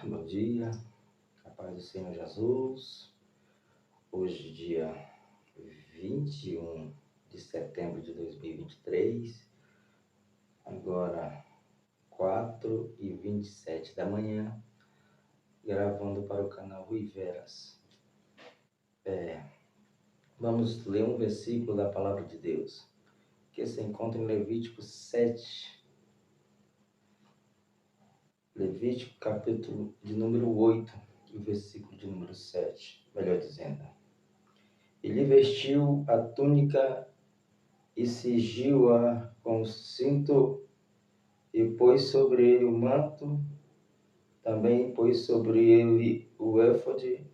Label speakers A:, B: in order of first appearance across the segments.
A: Bom dia, a paz do Senhor Jesus. Hoje, dia 21 de setembro de 2023, agora 4h27 da manhã, gravando para o canal Rui Veras. Vamos ler um versículo da Palavra de Deus, que se encontra em Levítico 7. Levítico capítulo de número 8, e o versículo de número 7, melhor dizendo. Ele vestiu a túnica e cingiu-a com o cinto, e pôs sobre ele o manto, também pôs sobre ele o éfode,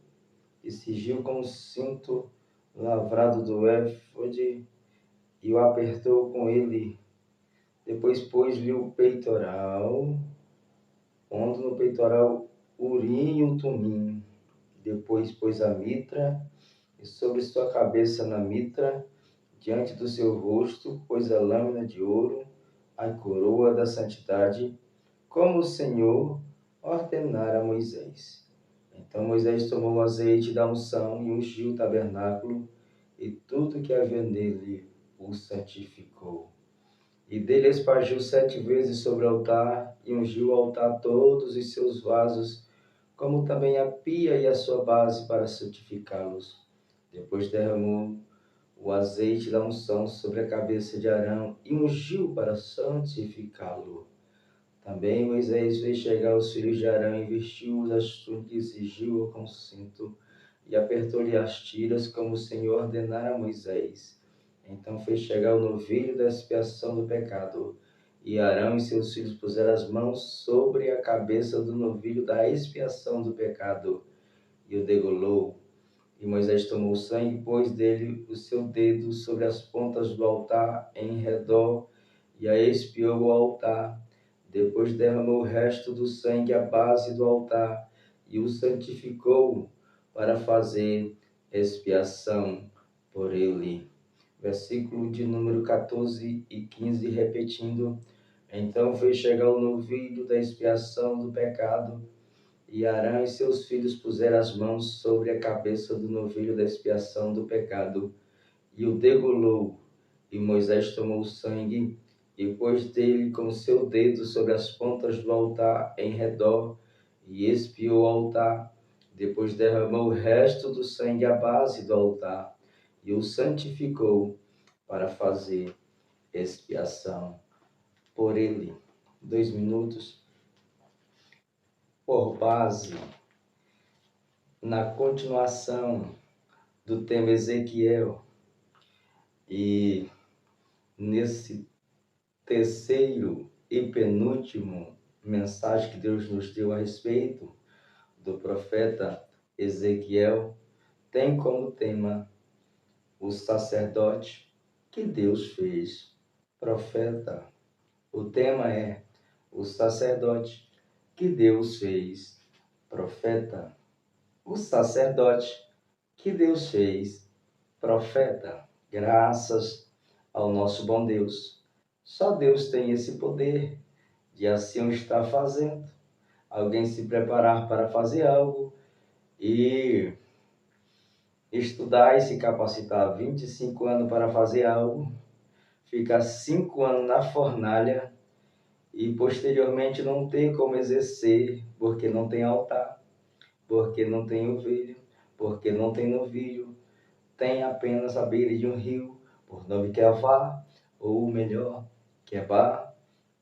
A: e cingiu com o cinto lavrado do éfode, e o apertou com ele. Depois pôs-lhe o peitoral, pondo no peitoral urim e um tumim. Depois pôs a mitra, e sobre sua cabeça na mitra, diante do seu rosto, pôs a lâmina de ouro, a coroa da santidade, como o Senhor ordenara a Moisés. Então Moisés tomou o azeite da unção e ungiu o tabernáculo, e tudo que havia nele o santificou. E dele espargiu 7 vezes sobre o altar, e ungiu o altar todos os seus vasos, como também a pia e a sua base, para santificá-los. Depois derramou o azeite da unção sobre a cabeça de Arão e ungiu para santificá-lo. Também Moisés fez chegar os filhos de Arão e vestiu-os as túnicas e cingiu-o com cinto e apertou-lhe as tiras, como o Senhor ordenara a Moisés. Então fez chegar o novilho da expiação do pecado, e Arão e seus filhos puseram as mãos sobre a cabeça do novilho da expiação do pecado e o degolou. E Moisés tomou o sangue e pôs dele o seu dedo sobre as pontas do altar em redor, e a expiou o altar. Depois derramou o resto do sangue à base do altar, e o santificou para fazer expiação por ele. Versículo de número 14 e 15, repetindo. Então fez chegar o novilho da expiação do pecado, e Arão e seus filhos puseram as mãos sobre a cabeça do novilho da expiação do pecado, e o degolou. E Moisés tomou o sangue, e pôs dele com seu dedo sobre as pontas do altar em redor, e expiou o altar. Depois derramou o resto do sangue à base do altar, e o santificou para fazer expiação por ele. 2 minutos. Por base, na continuação do tema Ezequiel, e nesse terceiro e penúltimo mensagem que Deus nos deu a respeito do profeta Ezequiel, tem como tema o sacerdote que Deus fez profeta. O tema é o sacerdote que Deus fez profeta. O sacerdote que Deus fez profeta. Graças ao nosso bom Deus. Só Deus tem esse poder de assim estar fazendo. Alguém se preparar para fazer algo e estudar e se capacitar 25 anos para fazer algo, ficar 5 anos na fornalha e posteriormente não ter como exercer, porque não tem altar, porque não tem ovelha, porque não tem novilho, tem apenas a beira de um rio, por nome Quevá, ou melhor, Quebá,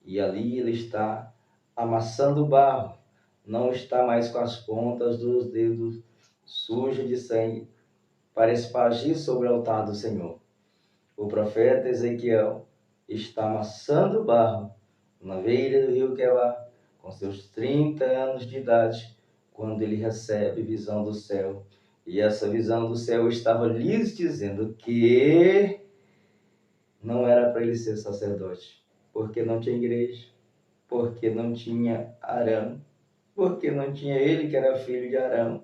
A: e ali ele está amassando barro, não está mais com as pontas dos dedos sujos de sangue, para espargir sobre o altar do Senhor. O profeta Ezequiel está amassando barro na beira do rio Quebá, com seus 30 anos de idade, quando ele recebe visão do céu. E essa visão do céu estava lhes dizendo que não era para ele ser sacerdote, porque não tinha igreja, porque não tinha Arão, porque não tinha ele que era filho de Arão,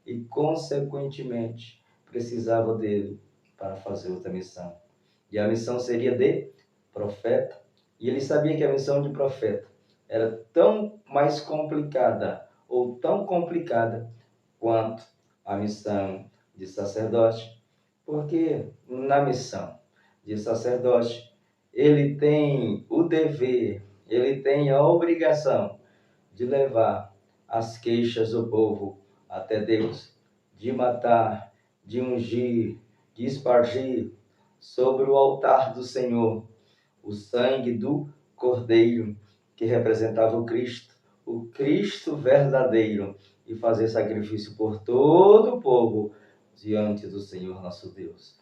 A: e consequentemente precisava dele para fazer outra missão. E a missão seria de profeta. E ele sabia que a missão de profeta era tão mais complicada ou ou tão complicada quanto a missão de sacerdote, porque na missão de sacerdote ele tem o dever, ele tem a obrigação de levar as queixas do povo até Deus, de matar, de ungir, de espargir sobre o altar do Senhor o sangue do Cordeiro, que representava o Cristo verdadeiro, e fazer sacrifício por todo o povo diante do Senhor nosso Deus.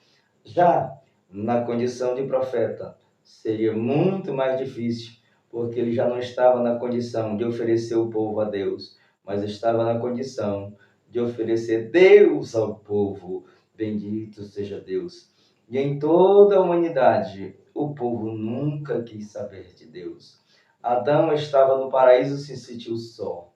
A: Já na condição de profeta, seria muito mais difícil, porque ele já não estava na condição de oferecer o povo a Deus, mas estava na condição de oferecer Deus ao povo. Bendito seja Deus. E em toda a humanidade, o povo nunca quis saber de Deus. Adão estava no paraíso, se sentiu só.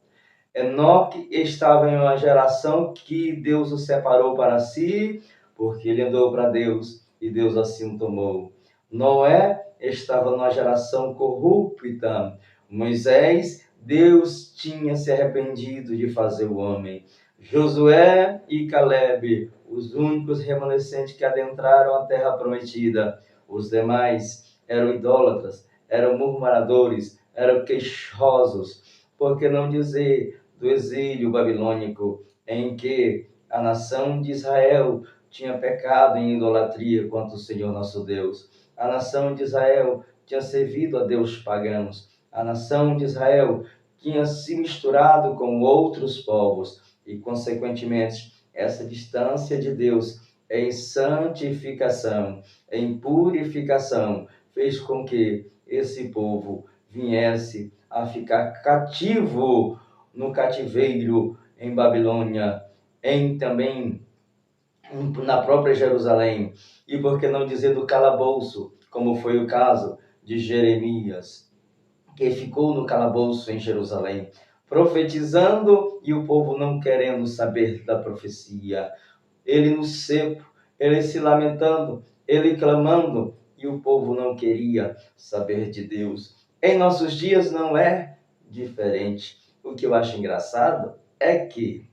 A: Enoque estava em uma geração que Deus o separou para si, porque ele andou para Deus e Deus assim o tomou. Noé estava numa geração corrupta. Moisés, Deus tinha se arrependido de fazer o homem. Josué e Calebe, os únicos remanescentes que adentraram a terra prometida. Os demais eram idólatras, eram murmuradores, eram queixosos. Por que não dizer do exílio babilônico, em que a nação de Israel tinha pecado em idolatria contra o Senhor nosso Deus. A nação de Israel tinha servido a deuses pagãos. A nação de Israel tinha se misturado com outros povos e, consequentemente, essa distância de Deus em santificação, em purificação, fez com que esse povo viesse a ficar cativo no cativeiro em Babilônia, também na própria Jerusalém, e por que não dizer do calabouço, como foi o caso de Jeremias, que ficou no calabouço em Jerusalém, profetizando e o povo não querendo saber da profecia. Ele no seco, ele se lamentando, ele clamando, e o povo não queria saber de Deus. Em nossos dias não é diferente. O que eu acho engraçado é que,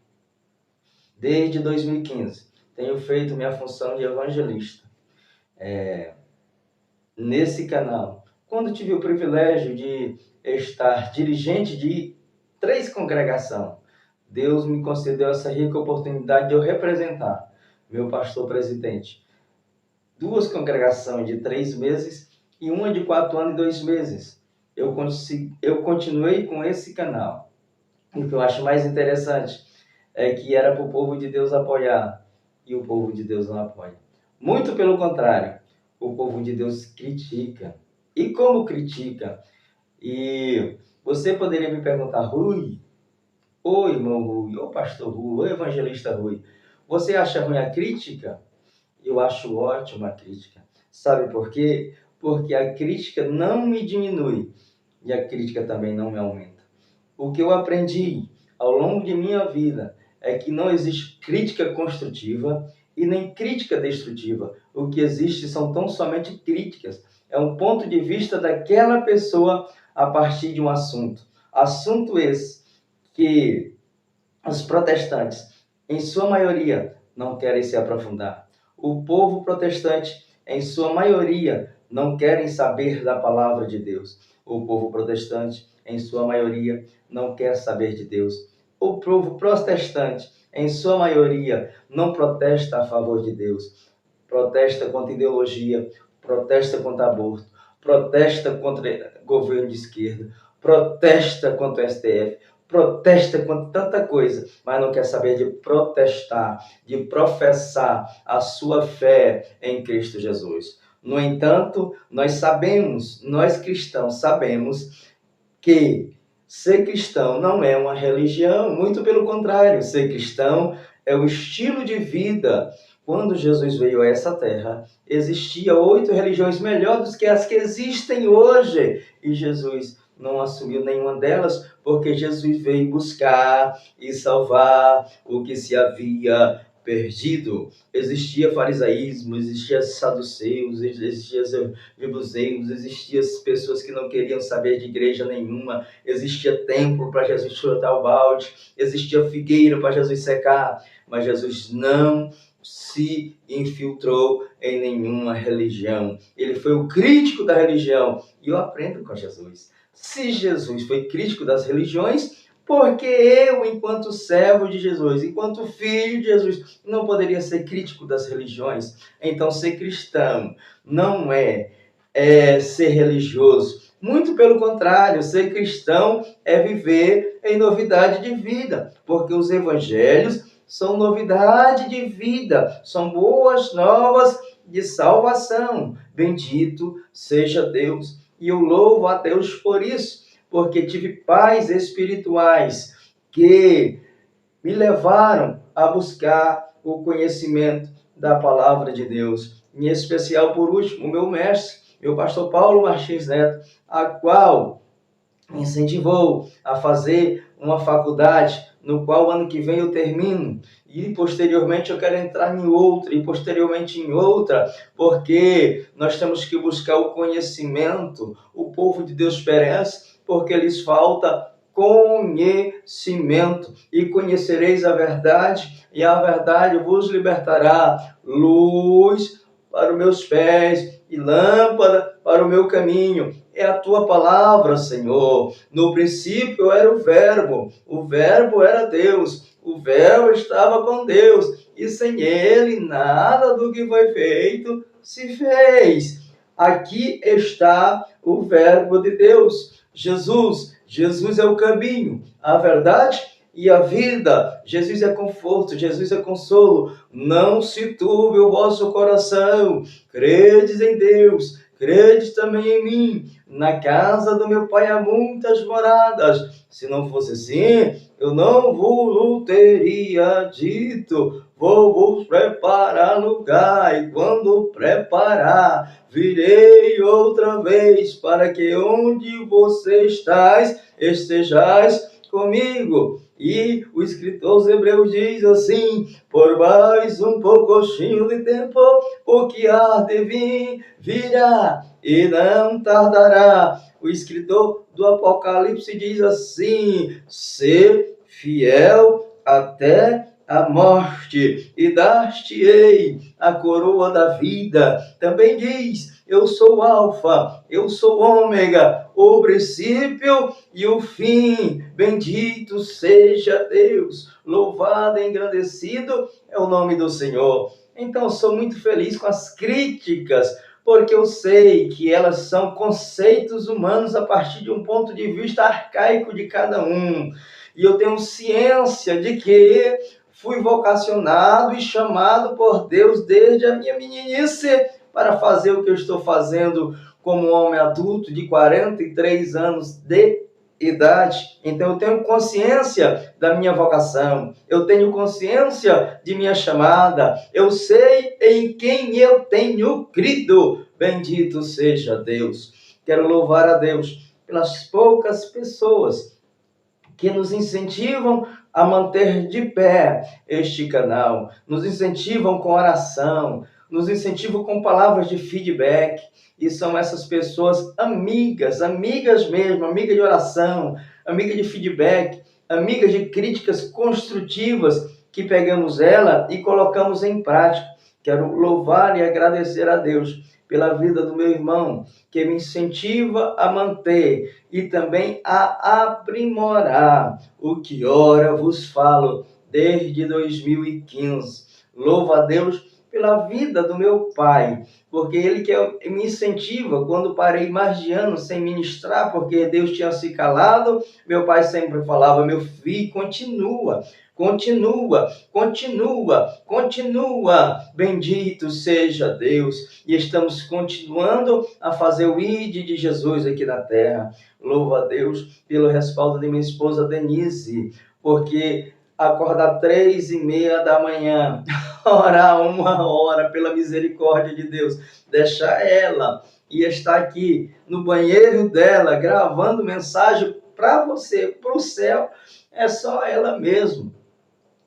A: desde 2015, tenho feito minha função de evangelista nesse canal. Quando tive o privilégio de estar dirigente de 3 congregações, Deus me concedeu essa rica oportunidade de eu representar meu pastor presidente. 2 congregações de 3 meses e uma de 4 anos e 2 meses. Eu continuei com esse canal. E o que eu acho mais interessante é que era para o povo de Deus apoiar, e o povo de Deus não apoia. Muito pelo contrário, o povo de Deus critica. E como critica? E você poderia me perguntar, Rui, ô irmão Rui, ô pastor Rui, ô evangelista Rui, você acha ruim a crítica? Eu acho ótima a crítica. Sabe por quê? Porque a crítica não me diminui e a crítica também não me aumenta. O que eu aprendi ao longo de minha vida é que não existe crítica construtiva e nem crítica destrutiva. O que existe são tão somente críticas. É um ponto de vista daquela pessoa a partir de um assunto. Assunto esse que os protestantes, em sua maioria, não querem se aprofundar. O povo protestante, em sua maioria, não querem saber da palavra de Deus. O povo protestante, em sua maioria, não quer saber de Deus. O povo protestante, em sua maioria, não protesta a favor de Deus. Protesta contra ideologia, protesta contra aborto, protesta contra governo de esquerda, protesta contra o STF, protesta contra tanta coisa, mas não quer saber de protestar, de professar a sua fé em Cristo Jesus. No entanto, nós cristãos sabemos que ser cristão não é uma religião, muito pelo contrário, ser cristão é o estilo de vida. Quando Jesus veio a essa terra, existia 8 religiões melhores do que as que existem hoje, e Jesus não assumiu nenhuma delas, porque Jesus veio buscar e salvar o que se havia perdido. Existia farisaísmo, existia saduceus, existia jebuseus, existia pessoas que não queriam saber de igreja nenhuma, existia templo para Jesus chutar o balde, existia figueira para Jesus secar, mas Jesus não se infiltrou em nenhuma religião. Ele foi o crítico da religião. E eu aprendo com Jesus. Se Jesus foi crítico das religiões, porque eu, enquanto servo de Jesus, enquanto filho de Jesus, não poderia ser crítico das religiões? Então, ser cristão não é ser religioso. Muito pelo contrário, ser cristão é viver em novidade de vida, porque os evangelhos são novidade de vida, são boas novas de salvação. Bendito seja Deus. E eu louvo a Deus por isso, porque tive pais espirituais que me levaram a buscar o conhecimento da palavra de Deus. Em especial, por último, o meu mestre, meu pastor Paulo Martins Neto, a qual me incentivou a fazer uma faculdade, no qual ano que vem eu termino, e posteriormente eu quero entrar em outra, e posteriormente em outra, porque nós temos que buscar o conhecimento. O povo de Deus perece porque lhes falta conhecimento, e conhecereis a verdade, e a verdade vos libertará. Luz para os meus pés e lâmpada para o meu caminho. É a tua palavra, Senhor. No princípio era o verbo era Deus, o verbo estava com Deus, e sem ele nada do que foi feito se fez. Aqui está o verbo de Deus, Jesus. Jesus é o caminho, a verdade e a vida. Jesus é conforto, Jesus é consolo. Não se turbe o vosso coração. Credes em Deus, credes também em mim. Na casa do meu Pai há muitas moradas. Se não fosse assim, eu não vos teria dito. Vou-vos preparar lugar, e quando preparar, virei outra vez, para que onde você estejais comigo. E o escritor aos Hebreus diz assim: por mais um pouquinho de tempo, o que há de vir, virá, e não tardará. O escritor do Apocalipse diz assim: ser fiel até a morte, e dar-te-ei a coroa da vida. Também diz: eu sou o Alfa, eu sou o Ômega, o princípio e o fim. Bendito seja Deus, louvado e engrandecido é o nome do Senhor. Então, sou muito feliz com as críticas, porque eu sei que elas são conceitos humanos a partir de um ponto de vista arcaico de cada um. E eu tenho ciência de que fui vocacionado e chamado por Deus desde a minha meninice para fazer o que eu estou fazendo como homem adulto de 43 anos de idade. Então eu tenho consciência da minha vocação, eu tenho consciência de minha chamada, eu sei em quem eu tenho crido. Bendito seja Deus. Quero louvar a Deus pelas poucas pessoas que nos incentivam a manter de pé este canal, nos incentivam com oração, nos incentivam com palavras de feedback, e são essas pessoas amigas mesmo, amigas de oração, amigas de feedback, amigas de críticas construtivas, que pegamos ela e colocamos em prática. Quero louvar e agradecer a Deus pela vida do meu irmão, que me incentiva a manter e também a aprimorar o que ora vos falo desde 2015. Louvo a Deus pela vida do meu pai, porque ele que me incentiva. Quando parei mais de ano sem ministrar, porque Deus tinha se calado, meu pai sempre falava: meu filho, continua. Bendito seja Deus. E estamos continuando a fazer o ID de Jesus aqui na terra. Louvo a Deus pelo respaldo de minha esposa Denise, porque acordar 3:30 da manhã, orar 1 hora pela misericórdia de Deus, deixar ela e estar aqui no banheiro dela gravando mensagem para você, para o céu, é só ela mesmo.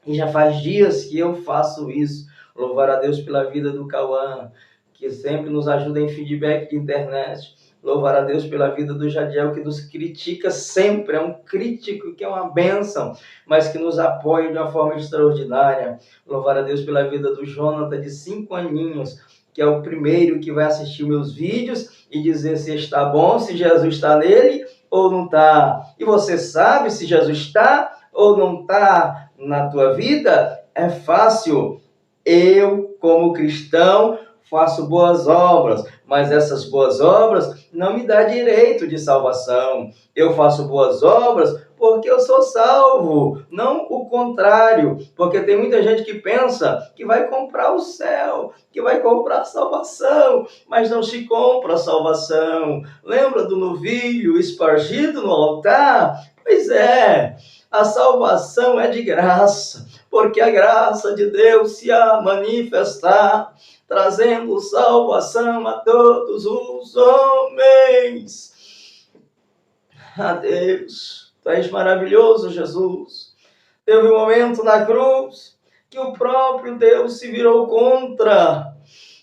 A: E já faz dias que eu faço isso. Louvar a Deus pela vida do Cauã, que sempre nos ajuda em feedback de internet. Louvar a Deus pela vida do Jadiel, que nos critica sempre. É um crítico que é uma bênção, mas que nos apoia de uma forma extraordinária. Louvar a Deus pela vida do Jonathan, de 5 aninhos, que é o primeiro que vai assistir meus vídeos e dizer se está bom, se Jesus está nele ou não está. E você sabe se Jesus está ou não está na tua vida? É fácil. Eu, como cristão, faço boas obras, mas essas boas obras não me dão direito de salvação. Eu faço boas obras porque eu sou salvo, não o contrário. Porque tem muita gente que pensa que vai comprar o céu, que vai comprar a salvação, mas não se compra a salvação. Lembra do novilho espargido no altar? Pois é, a salvação é de graça, porque a graça de Deus se há manifestar, trazendo salvação a todos os homens. Deus, Tu és maravilhoso, Jesus. Teve um momento na cruz que o próprio Deus se virou contra,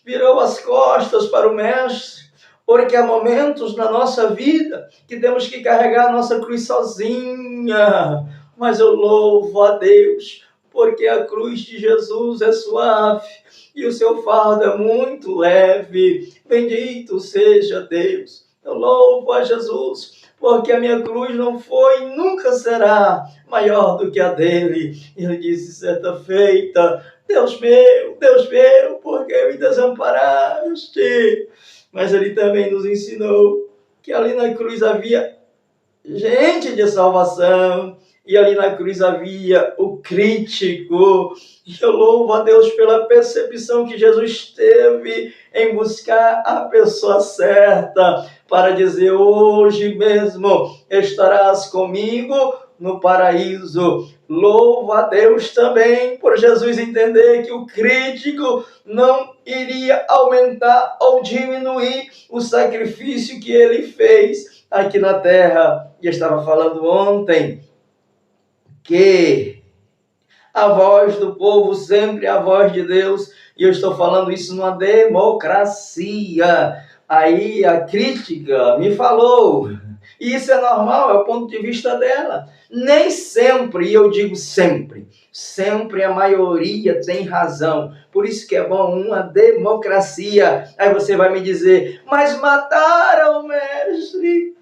A: virou as costas para o Mestre, porque há momentos na nossa vida que temos que carregar a nossa cruz sozinha. Mas eu louvo a Deus, porque a cruz de Jesus é suave e o seu fardo é muito leve. Bendito seja Deus. Eu louvo a Jesus, porque a minha cruz não foi e nunca será maior do que a dele. Ele disse certa feita: Deus meu, por que me desamparaste? Mas ele também nos ensinou que ali na cruz havia gente de salvação, e ali na cruz havia o crítico. E eu louvo a Deus pela percepção que Jesus teve em buscar a pessoa certa para dizer: hoje mesmo estarás comigo no paraíso. Louvo a Deus também por Jesus entender que o crítico não iria aumentar ou diminuir o sacrifício que ele fez aqui na terra. E eu estava falando ontem que a voz do povo sempre é a voz de Deus, e eu estou falando isso numa democracia. Aí a crítica me falou, e isso é normal, é o ponto de vista dela. Nem sempre, e eu digo sempre a maioria tem razão. Por isso que é bom uma democracia. Aí você vai me dizer: mas mataram o mestre.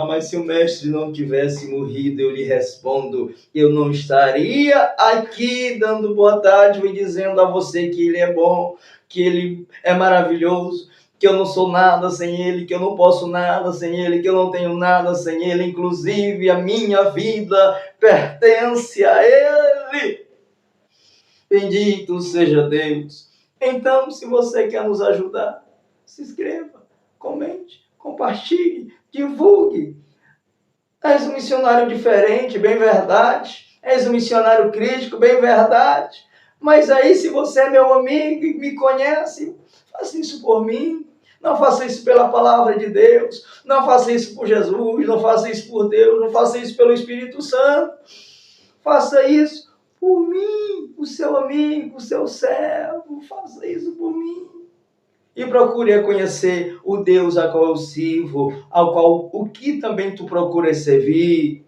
A: Mas se o mestre não tivesse morrido, eu lhe respondo, eu não estaria aqui dando boa tarde e dizendo a você que ele é bom, que ele é maravilhoso, que eu não sou nada sem ele, que eu não posso nada sem ele, que eu não tenho nada sem ele, inclusive a minha vida pertence a ele. Bendito seja Deus. Então, se você quer nos ajudar, se inscreva, comente, compartilhe, divulgue. És um missionário diferente, bem verdade. És um missionário crítico, bem verdade. Mas aí, se você é meu amigo e me conhece, faça isso por mim. Não faça isso pela palavra de Deus. Não faça isso por Jesus. Não faça isso por Deus. Não faça isso pelo Espírito Santo. Faça isso por mim, o seu amigo, o seu servo. Faça isso por mim. E procure conhecer o Deus a qual eu sirvo, ao qual o que também tu procuras servir.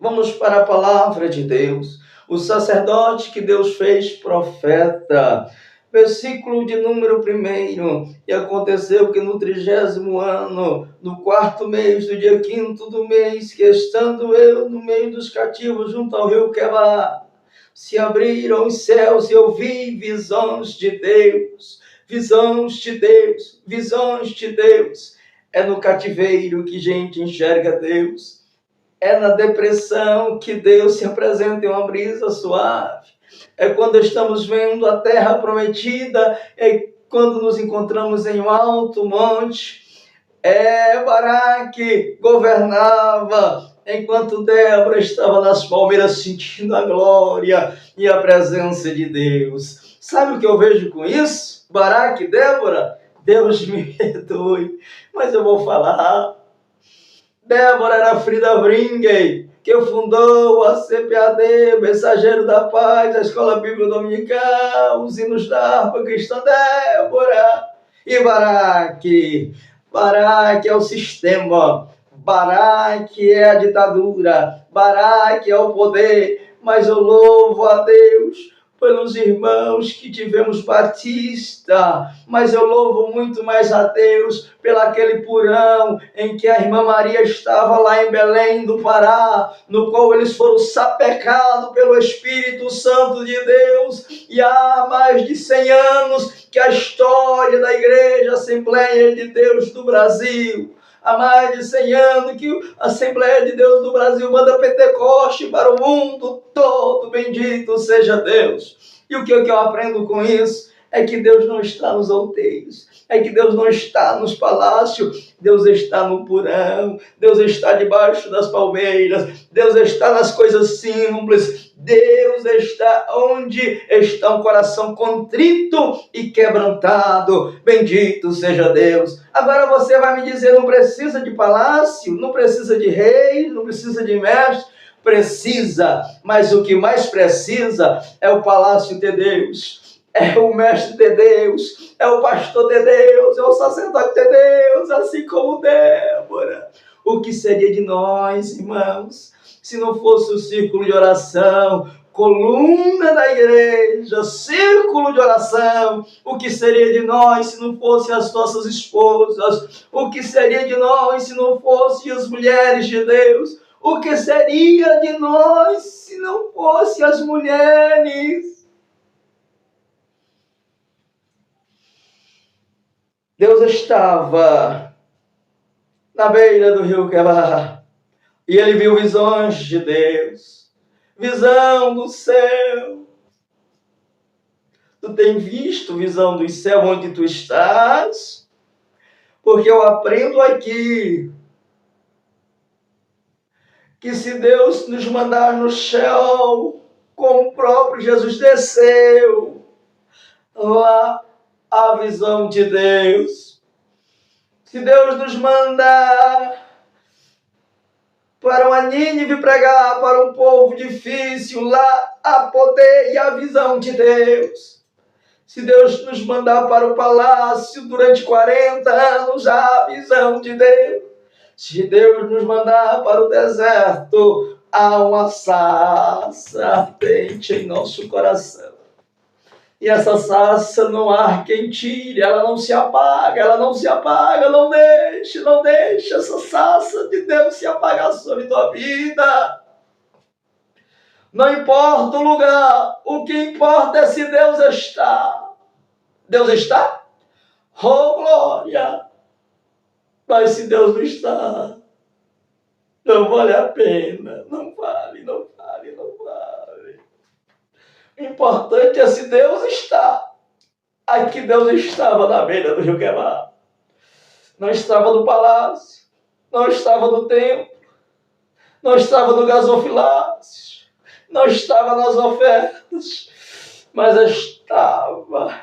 A: Vamos para a palavra de Deus. O sacerdote que Deus fez profeta. Versículo de número 1. E aconteceu que no 30º ano, no 4º mês, do dia 5º do mês, que estando eu no meio dos cativos junto ao rio Quebar, se abriram os céus e eu vi visões de Deus. Visões de Deus, visões de Deus. É no cativeiro que gente enxerga Deus. É na depressão que Deus se apresenta em uma brisa suave. É quando estamos vendo a terra prometida. É quando nos encontramos em um alto monte. Baraque governava, enquanto Débora estava nas palmeiras sentindo a glória e a presença de Deus. Sabe o que eu vejo com isso? Baraque e Débora? Deus me perdoe, mas eu vou falar. Débora era Frida Bringay, que fundou a CPAD, Mensageiro da Paz, a Escola Bíblica Dominical, os hinos da harpa cristã Débora e Baraque. Baraque é o sistema, Baraque é a ditadura, Baraque é o poder, mas eu louvo a Deus pelos irmãos que tivemos batista, mas eu louvo muito mais a Deus pelaquele purão em que a irmã Maria estava lá em Belém do Pará, no qual eles foram sapecados pelo Espírito Santo de Deus, e há mais de 100 anos que a história da Igreja Assembleia de Deus do Brasil, há mais de 100 anos que a Assembleia de Deus do Brasil manda Pentecoste para o mundo todo, bendito seja Deus. E o que eu aprendo com isso é que Deus não está nos outeiros, é que Deus não está nos palácios, Deus está no porão, Deus está debaixo das palmeiras, Deus está nas coisas simples, Deus está onde está um coração contrito e quebrantado, bendito seja Deus. Agora você vai me dizer, não precisa de palácio, não precisa de rei, não precisa de mestre. Precisa, mas o que mais precisa é o palácio de Deus, é o mestre de Deus, é o pastor de Deus, é o sacerdote de Deus, assim como Débora. O que seria de nós, irmãos, se não fosse o círculo de oração, coluna da igreja, círculo de oração? O que seria de nós se não fossem as nossas esposas? O que seria de nós se não fossem as mulheres de Deus? O que seria de nós se não fossem as mulheres? Deus estava na beira do rio Quebar e ele viu visões de Deus, visão do céu. Tu tem visto visão do céu onde tu estás? Porque eu aprendo aqui que se Deus nos mandar no céu, como o próprio Jesus desceu, lá a visão de Deus. Se Deus nos mandar para uma Nínive pregar para um povo difícil, lá há poder e a visão de Deus. Se Deus nos mandar para o palácio durante 40 anos, há a visão de Deus. Se Deus nos mandar para o deserto, há uma sarça ardente em nosso coração. E essa sarça não há quem tire, ela não se apaga, não deixa essa sarça de Deus se apagar sobre tua vida. Não importa o lugar, o que importa é se Deus está. Deus está? Oh, glória! Mas se Deus não está, não vale a pena, não vale. O importante é se Deus está. Aqui Deus estava na beira do rio Quebar. Não estava no palácio, não estava no templo, não estava no gasofilácio, não estava nas ofertas, mas estava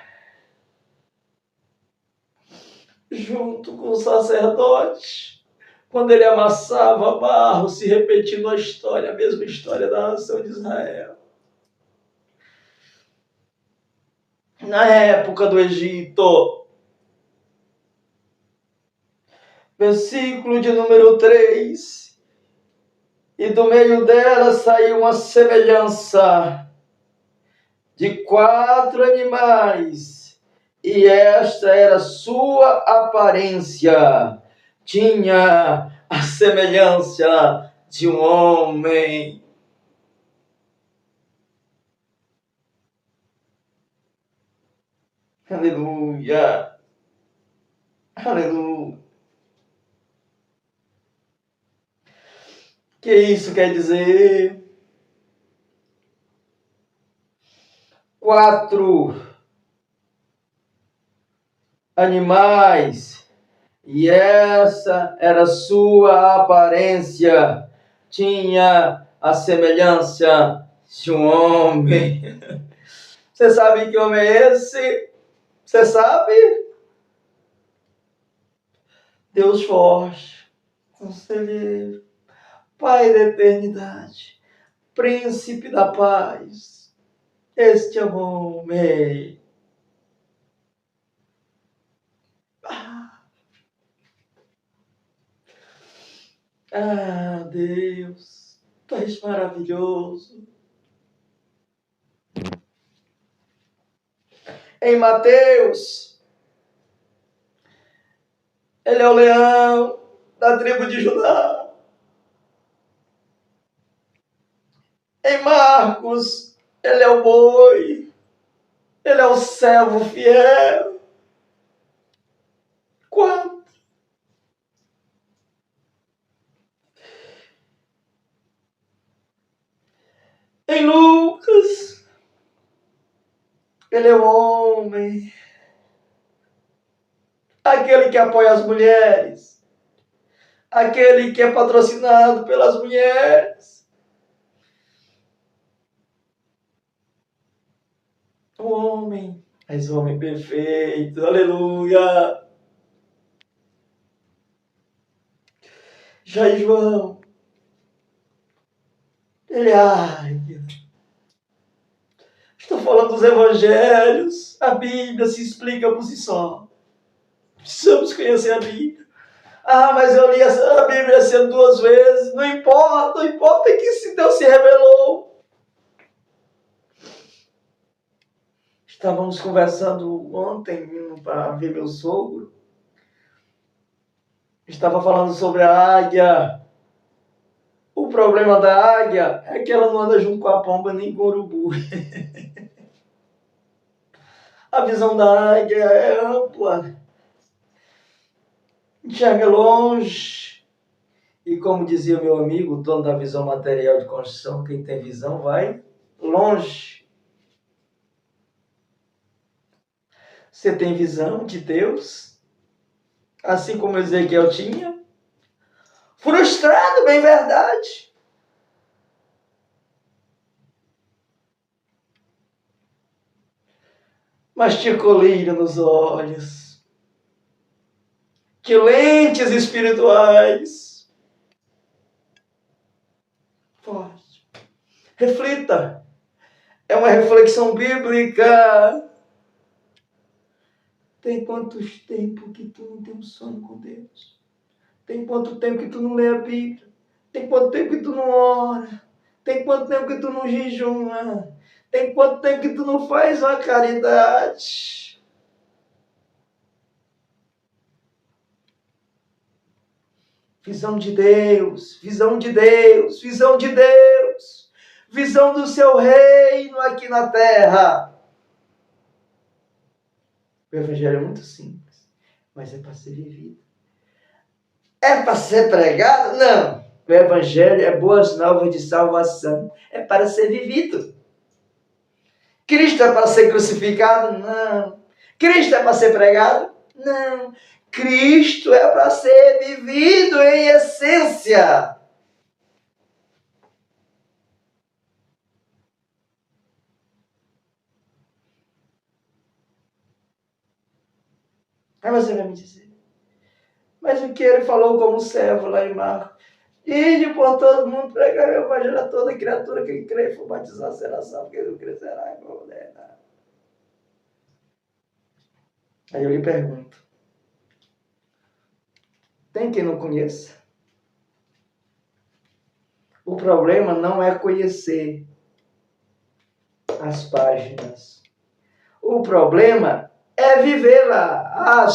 A: junto com o sacerdote, quando ele amassava barro, se repetindo a história, a mesma história da nação de Israel. Na época do Egito, versículo de número 3, e do meio dela saiu uma semelhança de 4 animais, e esta era sua aparência, tinha a semelhança de um homem. Aleluia, aleluia. O que isso quer dizer? 4 animais, e essa era sua aparência, tinha a semelhança de um homem. Você sabe que homem é esse? Você sabe? Deus forte, conselheiro, Pai da eternidade, Príncipe da paz, este é o homem. Ah, Deus, Tu és maravilhoso. Em Mateus, ele é o leão da tribo de Judá. Em Marcos, ele é o boi. Ele é o servo fiel. 4. Em Lucas, ele é o homem. Aquele que apoia as mulheres. Aquele que é patrocinado pelas mulheres. O homem. És o homem perfeito. Aleluia. Já em João, ele é águia. Estou falando dos evangelhos. A Bíblia se explica por si só. Precisamos conhecer a Bíblia. Ah, mas eu li a Bíblia assim 2 vezes. Não importa que se Deus se revelou. Estávamos conversando ontem, indo para ver meu sogro. Estava falando sobre a águia. O problema da águia é que ela não anda junto com a pomba nem com o urubu. A visão da águia é ampla. Enxerga longe. E como dizia meu amigo, o dono da visão material de construção, quem tem visão vai longe. Você tem visão de Deus, assim como Ezequiel tinha. Frustrado, bem verdade. Mas tinha colírio nos olhos. Tinha lentes espirituais. Forte. Reflita. É uma reflexão bíblica. Tem quantos tempos que tu não tem um sonho com Deus? Tem quanto tempo que tu não lê a Bíblia? Tem quanto tempo que tu não ora? Tem quanto tempo que tu não jejuma? Tem quanto tempo que tu não faz uma caridade? Visão de Deus, visão de Deus, visão de Deus. Visão do seu reino aqui na terra. O evangelho é muito simples, mas é para ser vivido. É para ser pregado? Não. O evangelho é boas novas de salvação. É para ser vivido. Cristo é para ser crucificado? Não. Cristo é para ser pregado? Não. Cristo é para ser vivido em essência. Aí você vai me dizer, mas o que ele falou como servo lá em Marcos? Ide por todo mundo, pregar o evangelho a toda criatura que crê e for batizado será salvo, que não crê será condenado. Aí eu lhe pergunto, tem quem não conheça? O problema não é conhecer as páginas. O problema é viver lá.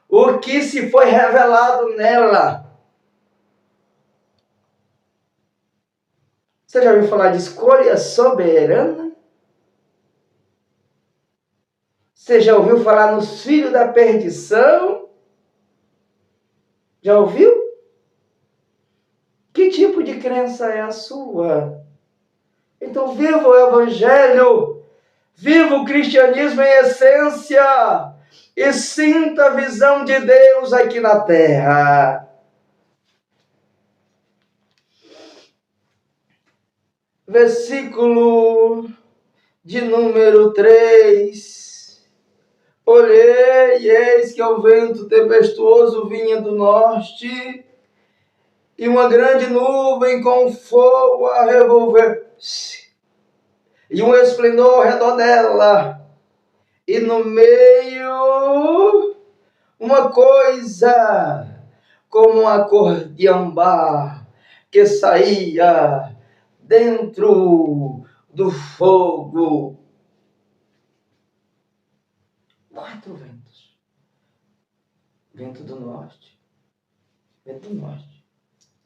A: O que se foi revelado nela. Você já ouviu falar de escolha soberana? Você já ouviu falar nos filhos da perdição? Já ouviu? Que tipo de crença é a sua? Então viva o evangelho, viva o cristianismo em essência e sinta a visão de Deus aqui na terra. Versículo de número 3. Olhei, e eis que o vento tempestuoso vinha do norte, e uma grande nuvem com fogo a revolver-se, e um esplendor ao redor dela, e no meio uma coisa como uma cor de ambar que saía dentro do fogo. 4 ventos. Vento do norte,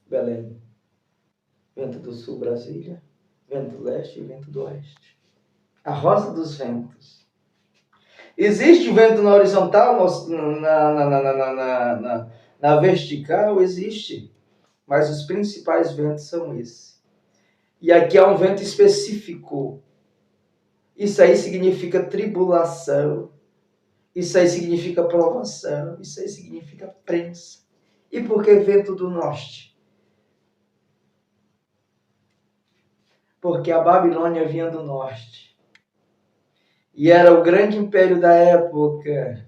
A: Belém. Vento do sul, Brasília. Vento do leste e vento do oeste. A rosa dos ventos. Existe o vento na horizontal, na vertical? Existe. Mas os principais ventos são esses. E aqui há um vento específico. Isso aí significa tribulação. Isso aí significa provação. Isso aí significa prensa. E por que vento do norte? Porque a Babilônia vinha do norte. E era o grande império da época.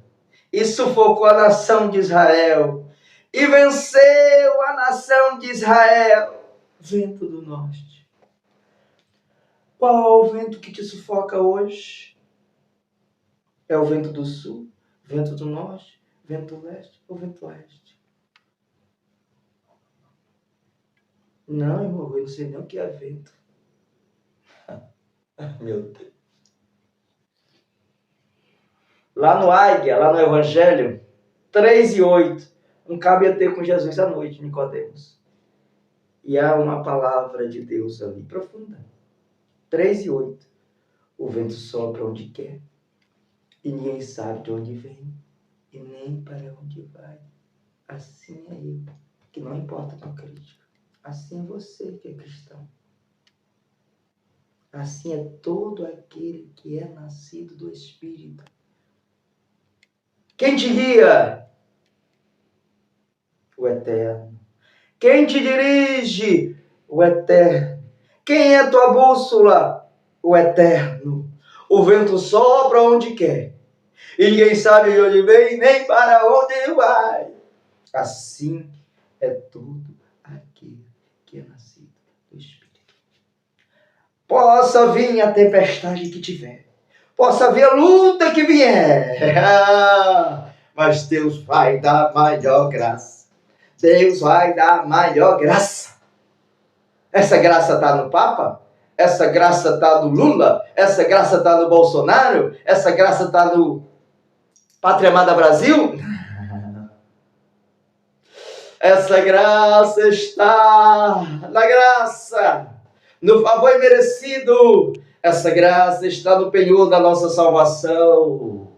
A: E sufocou a nação de Israel. E venceu a nação de Israel. Vento do norte. Qual o vento que te sufoca hoje? É o vento do sul, vento do norte, vento do leste ou vento oeste? Não, irmão, eu não sei nem o que é vento. Meu Deus. Lá no Águia, lá no Evangelho, 3:8, um cabe a ter com Jesus à noite, Nicodemos. E há uma palavra de Deus ali, profunda. 3:8. O vento sopra onde quer, e ninguém sabe de onde vem, e nem para onde vai. Assim é eu, que não importa com a crítica. Assim é você que é cristão. Assim é todo aquele que é nascido do Espírito. Quem te guia? O Eterno. Quem te dirige? O Eterno. Quem é tua bússola? O Eterno. O vento sopra onde quer, e ninguém sabe de onde vem, nem para onde vai. Assim é todo aquele que é nascido do Espírito. Possa vir a tempestade que tiver, possa vir a luta que vier, mas Deus vai dar maior graça. Deus vai dar maior graça. Essa graça está no Papa? Essa graça está no Lula? Essa graça está no Bolsonaro? Essa graça está no Pátria Amada Brasil? Essa graça está na graça, no favor imerecido. Essa graça está no penhor da nossa salvação.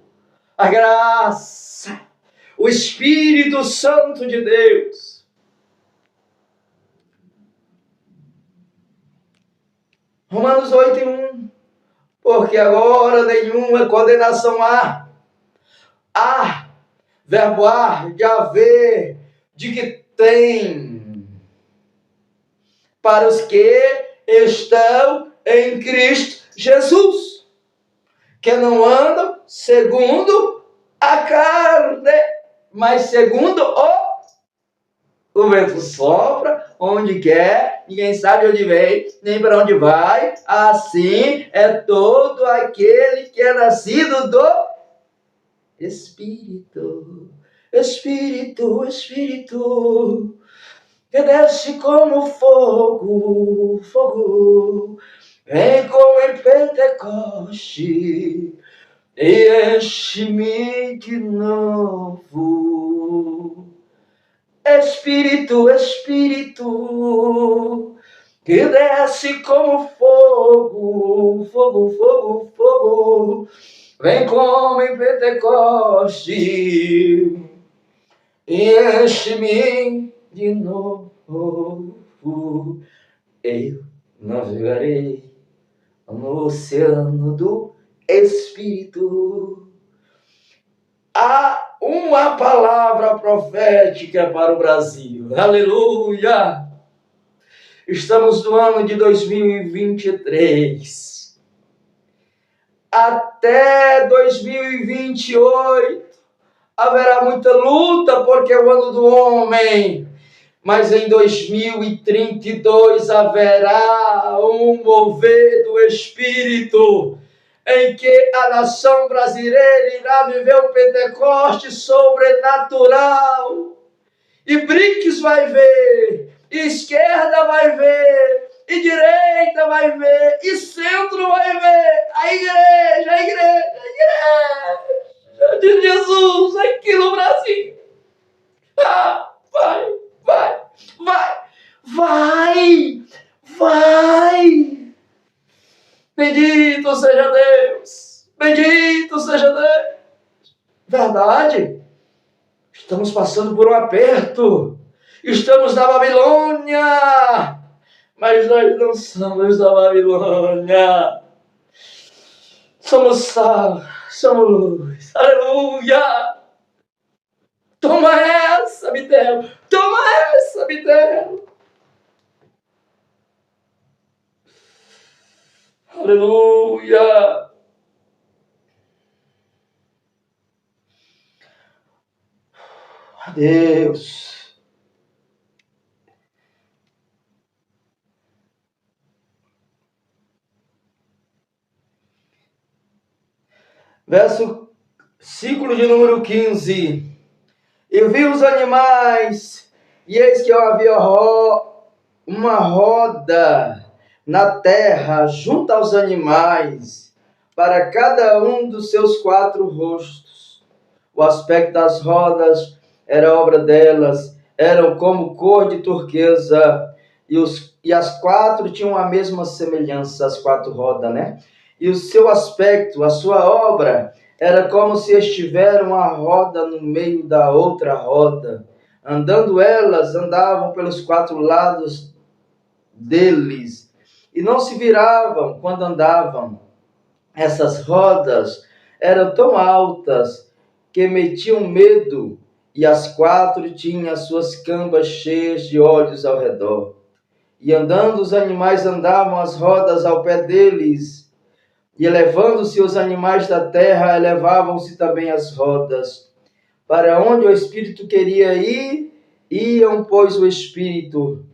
A: A graça, o Espírito Santo de Deus. Romanos 8:1. Porque agora nenhuma condenação há. Verbo há, de haver, de que tem, para os que estão em Cristo Jesus, que não andam segundo a carne, mas segundo o vento sopra onde quer, ninguém sabe onde vem, nem para onde vai. Assim é todo aquele que é nascido do Espírito, Espírito, Espírito, que desce como fogo, fogo, vem como em Pentecoste, e enche-me de novo. Espírito, Espírito, que desce como fogo, fogo, fogo, fogo, vem como em Pentecoste, e enche-me de novo. Eu navegarei no oceano do Espírito. Há uma palavra profética para o Brasil. Aleluia! Estamos no ano de 2023. Até 2028 haverá muita luta, porque é o ano do homem. Mas em 2032 haverá um mover do Espírito, em que a nação brasileira irá viver um Pentecoste sobrenatural. E BRICS vai ver, e esquerda vai ver, e direita vai ver, e centro vai ver. A igreja de Jesus aqui no Brasil. Vai. Bendito seja Deus. Bendito seja Deus. Verdade. Estamos passando por um aperto. Estamos na Babilônia. Mas nós não somos da Babilônia. Somos sal, somos luz. Aleluia. Toma essa, Bitelo. Toma essa, Bitelo. Aleluia. Deus. Versículo de número 15. E vi os animais, e eis que havia uma roda na terra, junto aos animais, para cada um dos seus 4 rostos. O aspecto das rodas era obra delas, eram como cor de turquesa, e as 4 tinham a mesma semelhança, as 4 rodas, né? E o seu aspecto, a sua obra, era como se estivesse uma roda no meio da outra roda. Andando elas, andavam pelos 4 lados deles, e não se viravam quando andavam. Essas rodas eram tão altas que metiam medo, e as 4 tinham as suas cambas cheias de olhos ao redor. E andando os animais, andavam as rodas ao pé deles, e elevando-se os animais da terra, elevavam-se também as rodas. Para onde o Espírito queria ir, iam, pois, o Espírito.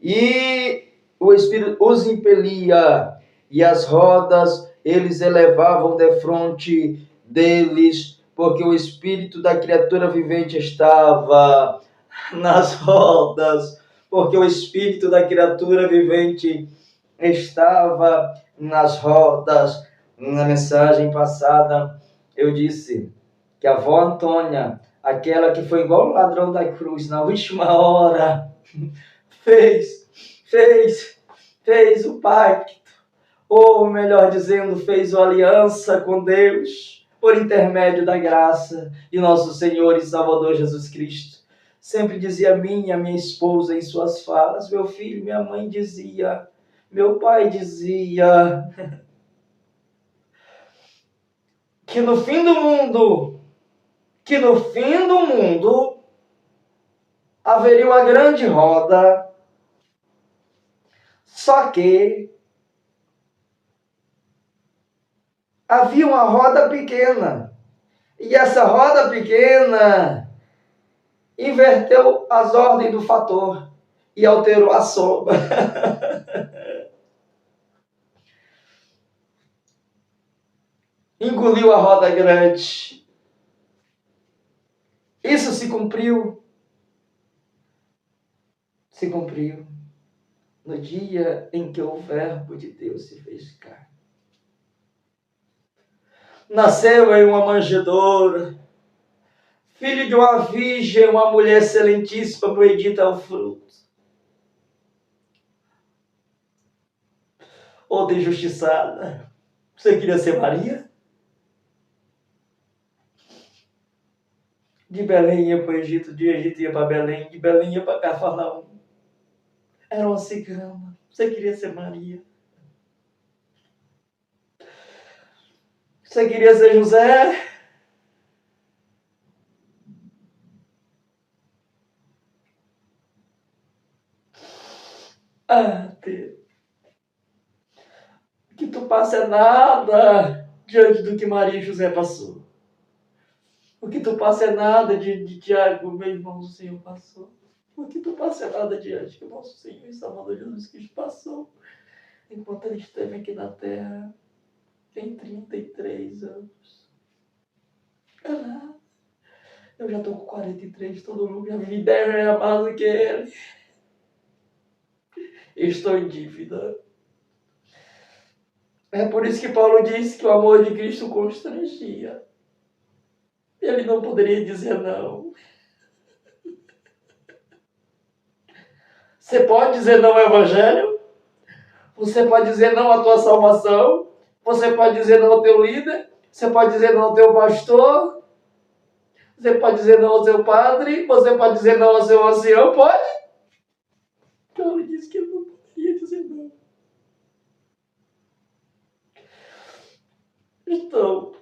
A: E o Espírito os impelia, e as rodas eles elevavam defronte deles, porque o Espírito da criatura vivente estava nas rodas, porque o Espírito da criatura vivente estava nas rodas. Na mensagem passada, eu disse que a avó Antônia, aquela que foi igual o ladrão da cruz, na última hora, fez o pacto, ou melhor dizendo, fez uma aliança com Deus, por intermédio da graça de nosso Senhor e Salvador Jesus Cristo. Sempre dizia a minha esposa em suas falas, meu filho, minha mãe dizia, meu pai dizia, que no fim do mundo, haveria uma grande roda, só que havia uma roda pequena, e essa roda pequena inverteu as ordens do fator e alterou a soma. Engoliu a roda grande. Isso se cumpriu. Se cumpriu no dia em que o Verbo de Deus se fez carne. Nasceu em uma manjedoura, filho de uma virgem, uma mulher excelentíssima, bendita ao fruto. Outra injustiçada. Você queria ser Maria? De Belém ia para o Egito, de Egito ia para Belém, de Belém ia para Cafarnaum. Era uma cigana. Você queria ser Maria? Você queria ser José? Ah, Deus. O que tu passa é nada diante do que Maria e José passou. O que tu passa é nada de Tiago, meu irmão do Senhor, passou.
B: Porque não passa nada diante que o nosso Senhor e Salvador Jesus Cristo passou enquanto ele esteve aqui na Terra. Tem 33 anos. É nada. Eu já tô com 43, todo mundo já vive 10 vezes a mais do que ele. Estou em dívida. É por isso que Paulo disse que o amor de Cristo constrangia. Ele não poderia dizer não. Você pode dizer não ao Evangelho? Você pode dizer não à tua salvação? Você pode dizer não ao teu líder? Você pode dizer não ao teu pastor? Você pode dizer não ao seu padre? Você pode dizer não ao seu ancião? Pode? Então ele disse que ele não poderia dizer não. Então,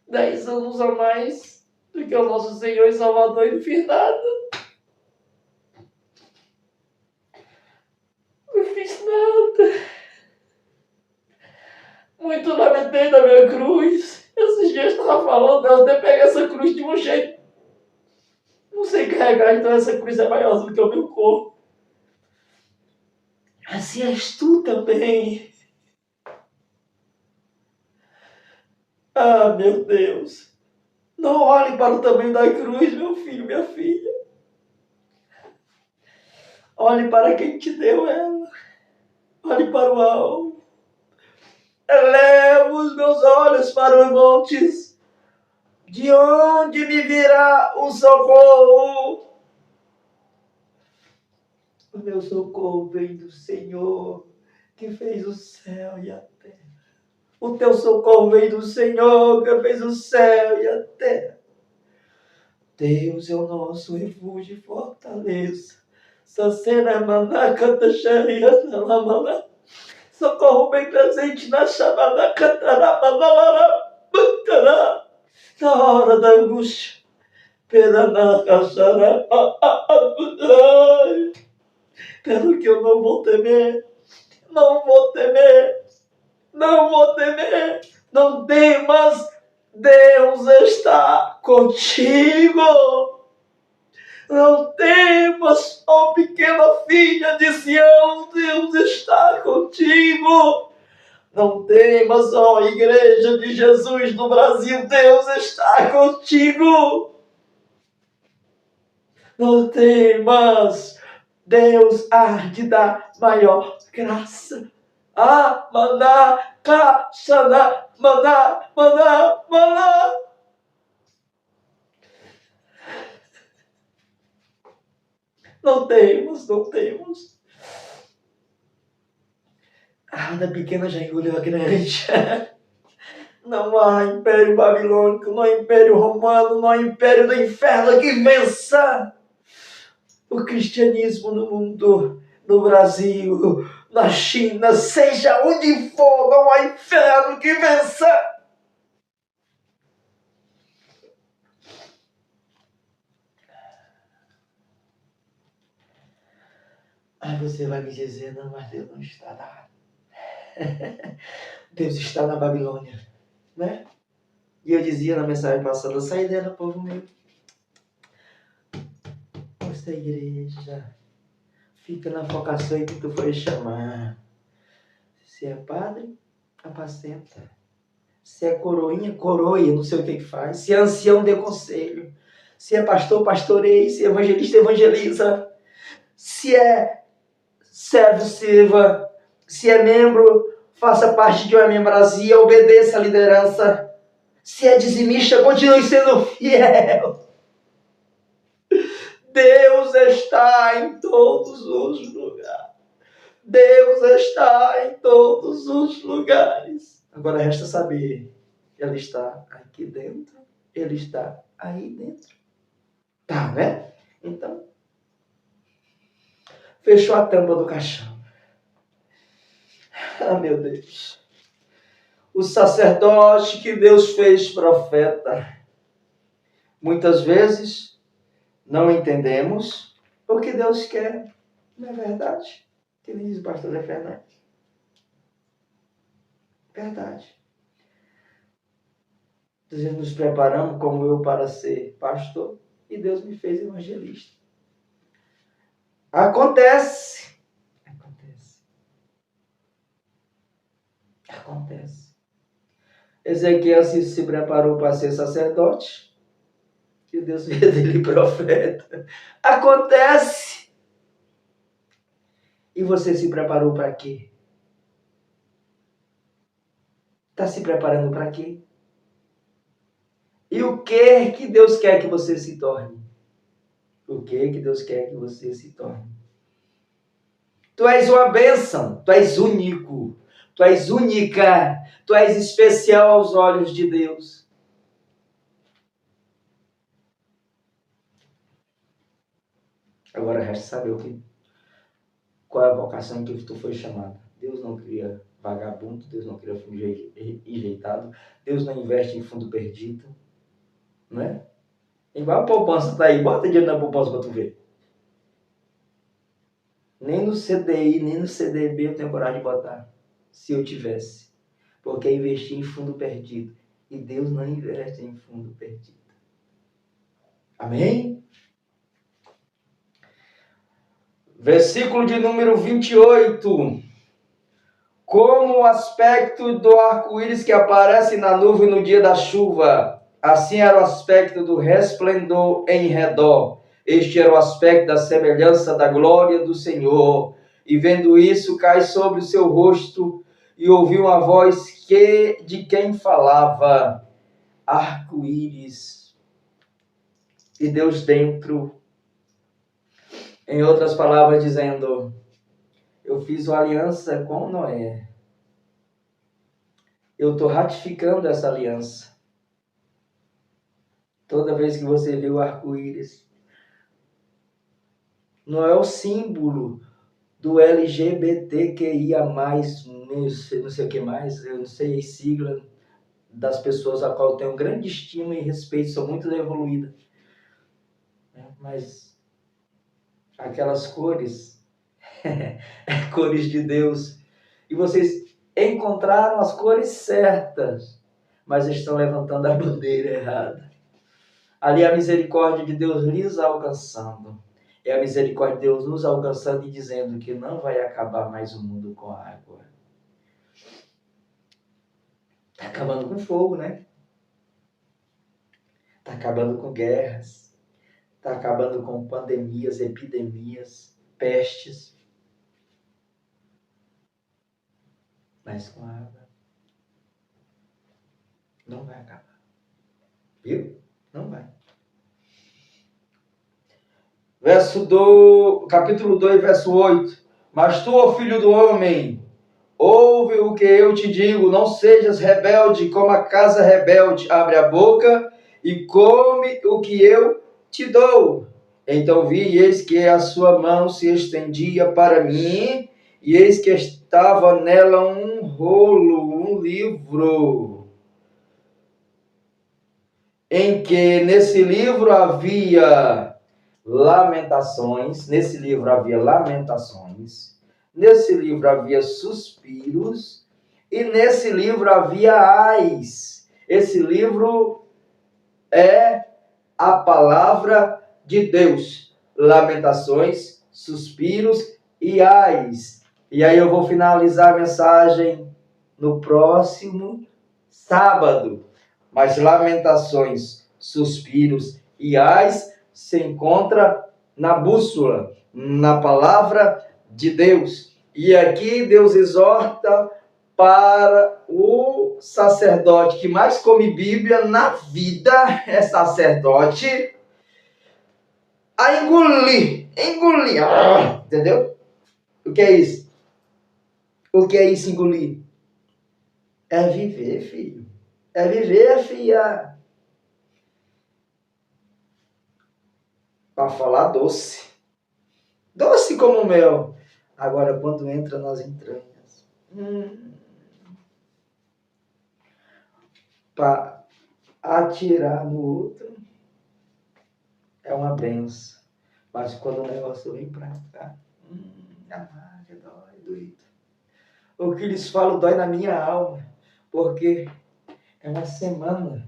B: 10 anos a mais do que o nosso Senhor e Salvador, ele não fez nada. Não fiz nada. Muito lamentei da minha cruz. Esses dias eu estava falando, Deus até pega essa cruz de um jeito. Não sei carregar, então essa cruz é maior do que o meu corpo. Assim és tu também. Ah, meu Deus. Não olhe para o tamanho da cruz, meu filho, minha filha. Olhe para quem te deu ela. Olhe para o alto. Elevo os meus olhos para os montes. De onde me virá o socorro? O meu socorro vem do Senhor, que fez o céu e a terra. O teu socorro vem do Senhor, que fez o céu e a terra. Deus é o nosso refúgio e fortaleza. Sacena manacata xeriana lamana. Socorro bem presente na chamada catará. Na hora da angústia. Pelo que eu não vou temer. Não vou temer. Não vou temer. Não temas. Deus está contigo. Não temas, ó pequena filha de Sião, Deus está contigo. Não temas, ó igreja de Jesus do Brasil, Deus está contigo. Não temas, Deus há de dar maior graça. Ah, maná, cá, xaná, maná, maná, maná. Não temos, não temos. A Ana pequena já engoliu a grande. Não há império babilônico, não há império romano, não há império do inferno que vença o cristianismo no mundo, no Brasil, na China, seja onde for, não há inferno que vença. Aí você vai me dizer, não, mas Deus não está lá. Deus está na Babilônia, né? E eu dizia na mensagem passada, sai dela, povo meu. Essa igreja fica na vocação que tu foi chamar. Se é padre, apacenta. Se é coroinha, coroia, não sei o que faz. Se é ancião, dê conselho. Se é pastor, pastoreie. Se é evangelista, evangeliza. Se é servo, sirva. Se é membro, faça parte de uma membresia, obedeça à liderança. Se é dizimista, continue sendo fiel. Deus está em todos os lugares. Deus está em todos os lugares. Agora resta saber, Ele está aqui dentro, Ele está aí dentro. Tá, né? Então, fechou a tampa do caixão. Ah, meu Deus. O sacerdote que Deus fez profeta. Muitas vezes não entendemos o que Deus quer. Não é verdade? Que nem diz o pastor Zé Fernandes. Verdade. Nós nos preparamos como eu para ser pastor e Deus me fez evangelista. Acontece. Ezequiel se preparou para ser sacerdote. E Deus fez dele profeta. Acontece. E você se preparou para quê? Está se preparando para quê? E o que Deus quer que você se torne? O que Deus quer que você se torne? Tu és uma bênção, tu és único, tu és única, tu és especial aos olhos de Deus. Agora resta saber qual é a vocação em que tu foi chamado. Deus não cria vagabundo, Deus não cria fundo enjeitado, Deus não investe em fundo perdido, não é? Igual a poupança tá aí, bota dinheiro na poupança para tu ver. Nem no CDI, nem no CDB eu tenho coragem de botar, se eu tivesse. Porque é investir em fundo perdido. E Deus não investe em fundo perdido. Amém? Versículo de número 28. Como o aspecto do arco-íris que aparece na nuvem no dia da chuva, assim era o aspecto do resplendor em redor. Este era o aspecto da semelhança da glória do Senhor. E vendo isso, cai sobre o seu rosto e ouviu uma voz de quem falava, arco-íris. E Deus dentro, em outras palavras, dizendo, eu fiz uma aliança com Noé. Eu estou ratificando essa aliança. Toda vez que você vê o arco-íris, não é o símbolo do LGBTQIA+, não sei o que mais, eu não sei a sigla das pessoas a qual eu tenho grande estima e respeito, são muito evoluídas. Mas aquelas cores, cores de Deus, e vocês encontraram as cores certas, mas estão levantando a bandeira errada. Ali a misericórdia de Deus lhes alcançando. É a misericórdia de Deus nos alcançando e dizendo que não vai acabar mais o mundo com a água. Está acabando com fogo, né? Está acabando com guerras. Está acabando com pandemias, epidemias, pestes. Mas com a água não vai acabar. Viu? Não vai. Capítulo 2, verso 8. Mas tu, ó filho do homem, ouve o que eu te digo, não sejas rebelde como a casa rebelde. Abre a boca e come o que eu te dou. Então vi, e eis que a sua mão se estendia para mim, e eis que estava nela um rolo, um livro, em que nesse livro havia lamentações, nesse livro havia suspiros, e nesse livro havia ais. Esse livro é a palavra de Deus. Lamentações, suspiros e ais. E aí eu vou finalizar a mensagem no próximo sábado. Mas lamentações, suspiros e ais se encontra na bússola, na palavra de Deus. E aqui Deus exorta para o sacerdote que mais come Bíblia na vida, é sacerdote, a engolir, entendeu? O que é isso? O que é isso, engolir? É viver, filho. É viver, filha. Para falar doce. Doce como mel. Agora, quando entra nas entranhas. Para atirar no outro. É uma benção. Mas quando o negócio vem para cá. Amarga, dói, doído. O que lhes falo dói na minha alma. Porque é uma semana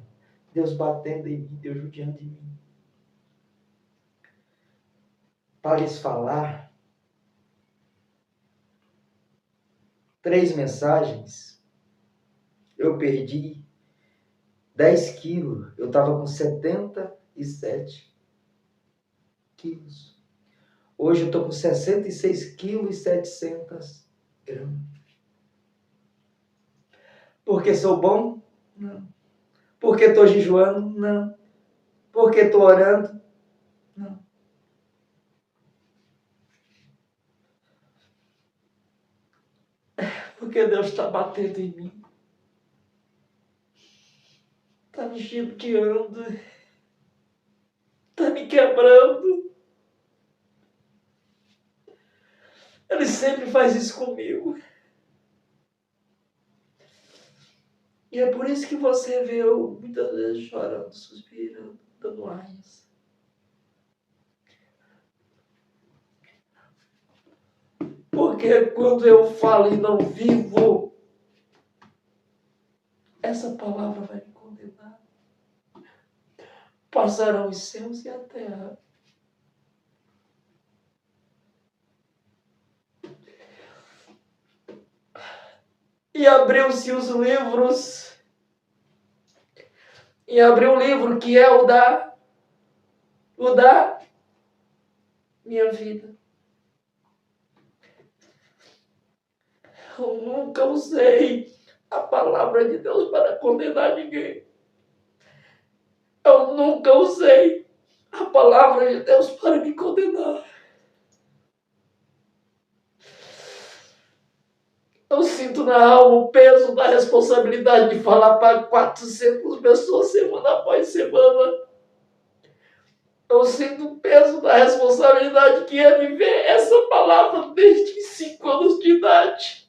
B: Deus batendo em mim, Deus judiando de mim. Para lhes falar 3 mensagens, eu perdi 10 quilos. Eu estava com 77 quilos. Hoje eu estou com 66 quilos e 700 gramas. Porque sou bom? Não. Porque estou jejuando? Não. Porque estou orando? Não. Porque Deus está batendo em mim. Está me chicoteando. Está me quebrando. Ele sempre faz isso comigo. E é por isso que você vê eu muitas vezes chorando, suspirando, dando aias. Porque quando eu falo e não vivo, essa palavra vai me condenar. Passarão os céus e a terra. E abriu-se os livros. E abriu um livro que é o da minha vida. Eu nunca usei a palavra de Deus para condenar ninguém. Eu nunca usei a palavra de Deus para me condenar. Eu sinto na alma o peso da responsabilidade de falar para 400 pessoas semana após semana. Eu sinto o peso da responsabilidade que é viver essa palavra desde 5 anos de idade.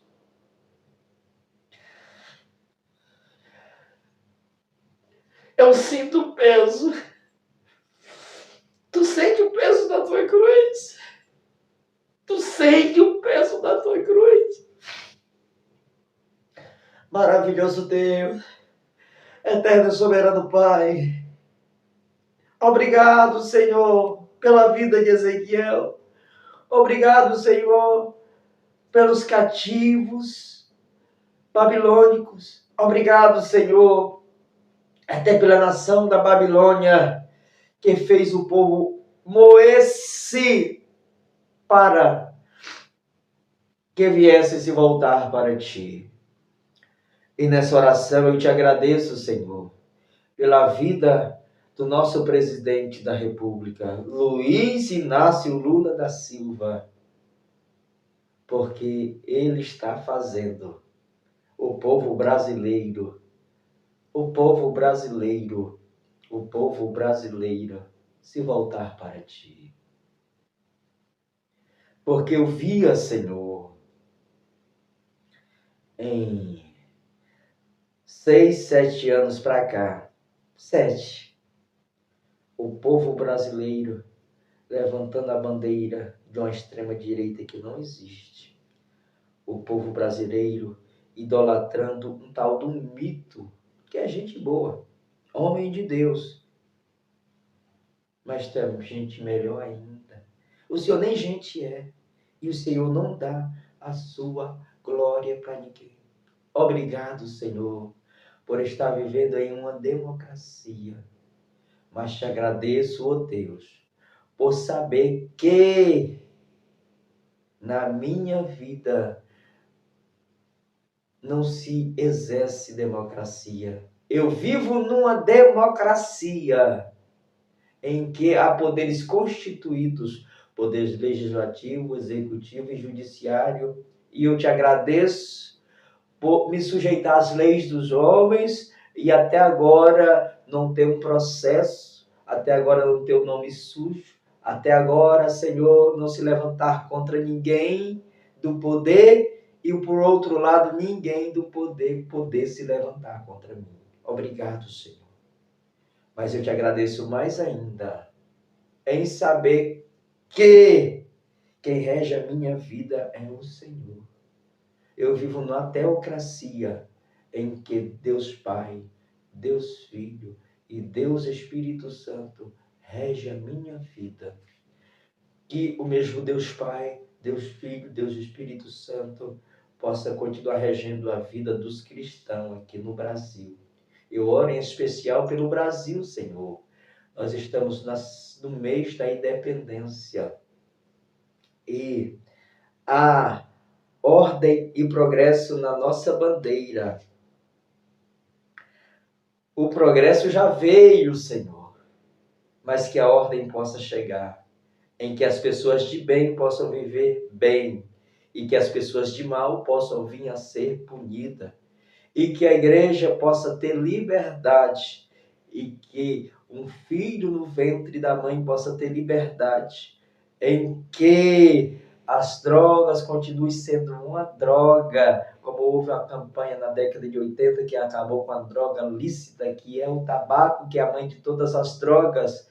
B: Eu sinto o peso. Tu sente o peso da tua cruz? Tu sente o peso da tua cruz? Maravilhoso Deus, eterno e soberano Pai. Obrigado, Senhor, pela vida de Ezequiel. Obrigado, Senhor, pelos cativos babilônicos. Obrigado, Senhor, até pela nação da Babilônia, que fez o povo moer-se para que viesse se voltar para Ti. E nessa oração eu te agradeço, Senhor, pela vida do nosso presidente da República, Luiz Inácio Lula da Silva, porque ele está fazendo o povo brasileiro se voltar para Ti. Porque eu via, Senhor, em 6, 7 anos para cá, 7, o povo brasileiro levantando a bandeira de uma extrema-direita que não existe. O povo brasileiro idolatrando um tal de um mito, que é gente boa, homem de Deus. Mas temos gente melhor ainda. O Senhor nem gente é. E o Senhor não dá a sua glória para ninguém. Obrigado, Senhor, por estar vivendo em uma democracia. Mas te agradeço, ó Deus, por saber que na minha vida não se exerce democracia. Eu vivo numa democracia em que há poderes constituídos, poderes legislativo, executivo e judiciário, e eu te agradeço por me sujeitar às leis dos homens e até agora não ter um processo, até agora não ter o nome sujo, até agora, Senhor, não se levantar contra ninguém do poder e, por outro lado, ninguém do poder se levantar contra mim. Obrigado, Senhor. Mas eu te agradeço mais ainda em saber que quem rege a minha vida é o Senhor. Eu vivo numa teocracia em que Deus Pai, Deus Filho e Deus Espírito Santo rege a minha vida. Que o mesmo Deus Pai, Deus Filho, Deus Espírito Santo possa continuar regendo a vida dos cristãos aqui no Brasil. Eu oro em especial pelo Brasil, Senhor. Nós estamos no mês da independência. E há ordem e progresso na nossa bandeira. O progresso já veio, Senhor, mas que a ordem possa chegar, em que as pessoas de bem possam viver bem e que as pessoas de mal possam vir a ser punidas e que a igreja possa ter liberdade e que um filho no ventre da mãe possa ter liberdade, em que as drogas continuem sendo uma droga, como houve uma campanha na década de 80 que acabou com a droga lícita, que é o tabaco, que é a mãe de todas as drogas,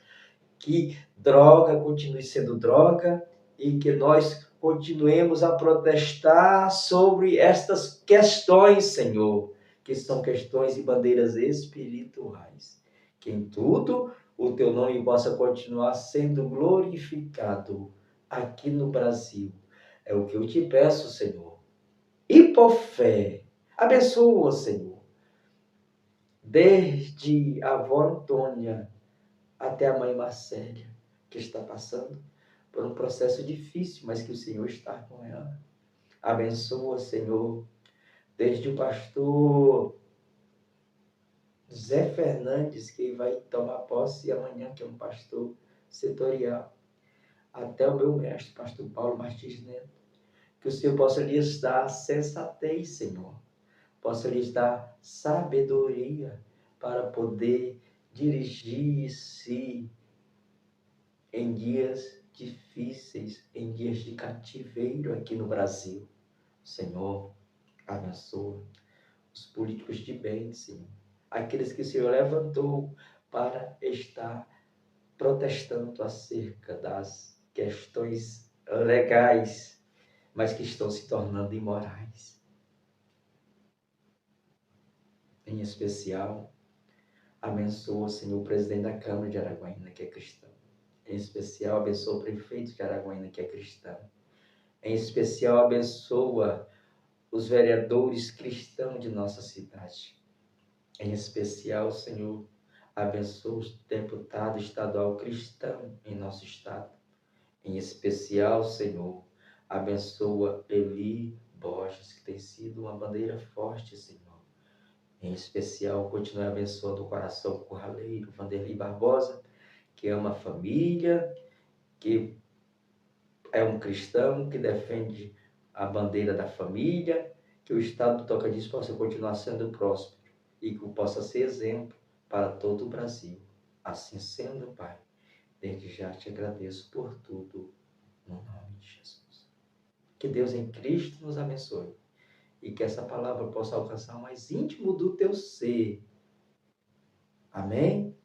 B: que droga continue sendo droga e que nós continuemos a protestar sobre estas questões, Senhor, que são questões e bandeiras espirituais. Que em tudo o teu nome possa continuar sendo glorificado aqui no Brasil. É o que eu te peço, Senhor. E por fé, abençoa, Senhor, desde a avó Antônia até a mãe Marcélia, que está passando por um processo difícil, mas que o Senhor está com ela. Abençoa, Senhor, desde o pastor Zé Fernandes, que vai tomar posse amanhã, que é um pastor setorial, até o meu mestre, pastor Paulo Martins Neto, que o Senhor possa lhes dar sensatez, Senhor, possa lhes dar sabedoria para poder dirigir-se em dias difíceis, em dias de cativeiro aqui no Brasil. Senhor, abençoa os políticos de bem, Senhor, aqueles que o Senhor levantou para estar protestando acerca das questões legais, mas que estão se tornando imorais. Em especial, abençoa, Senhor, o presidente da Câmara de Araguaína, que é cristão. Em especial, abençoa o prefeito de Araguaína, que é cristão. Em especial, abençoa os vereadores cristãos de nossa cidade. Em especial, Senhor, abençoa os deputados estadual cristão em nosso estado. Em especial, Senhor, abençoa Eli Borges, que tem sido uma bandeira forte, Senhor. Em especial, continue abençoando o coração curraleiro, Vanderlei Barbosa, que ama a família, que é um cristão, que defende a bandeira da família, que o estado do Tocantins possa continuar sendo próspero e que possa ser exemplo para todo o Brasil. Assim sendo, Pai, desde já te agradeço por tudo, no nome de Jesus. Que Deus em Cristo nos abençoe e que essa palavra possa alcançar o mais íntimo do teu ser. Amém?